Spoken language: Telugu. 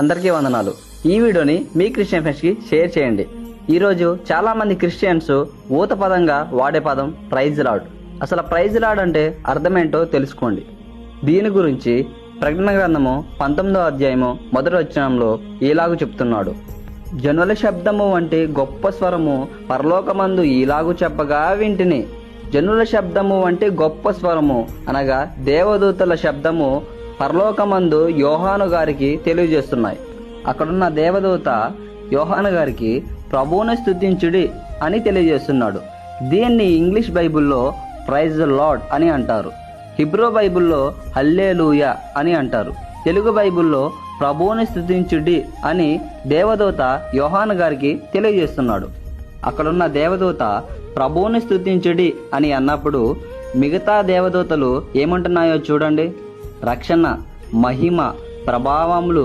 అందరికీ వందనాలు. ఈ వీడియోని మీ క్రిస్టియన్ ఫ్రెండ్స్కి షేర్ చేయండి. ఈరోజు చాలా మంది క్రిస్టియన్స్ ఊత పదంగా వాడే పదం ప్రైజ్ లార్డ్. అసలు ప్రైజ్ లార్డ్ అంటే అర్థమేంటో తెలుసుకోండి. దీని గురించి ప్రకటన గ్రంథము 19వ అధ్యాయము 1వ వచనంలో ఇలాగు చెప్తున్నాడు. జనుల శబ్దము వంటి గొప్ప స్వరము పరలోకమందు ఇలాగు చెప్పగా వింటిని. జనుల శబ్దము వంటి గొప్ప స్వరము అనగా దేవదూతల శబ్దము పరలోకమందు యోహాను గారికి తెలియజేస్తున్నాయి. అక్కడున్న దేవదూత యోహాను గారికి ప్రభువుని స్తుతించుడి అని తెలియజేస్తున్నాడు. దీన్ని ఇంగ్లీష్ బైబిల్లో ప్రైజ్ ద లార్డ్ అని అంటారు. హిబ్రూ బైబిల్లో హల్లెలూయా అని అంటారు. తెలుగు బైబిల్లో ప్రభువుని స్తుతించుడి అని దేవదూత యోహాను గారికి తెలియజేస్తున్నాడు. అక్కడున్న దేవదూత ప్రభువుని స్తుతించుడి అని అన్నప్పుడు మిగతా దేవదూతలు ఏమంటున్నాయో చూడండి. రక్షణ, మహిమ, ప్రభావములు,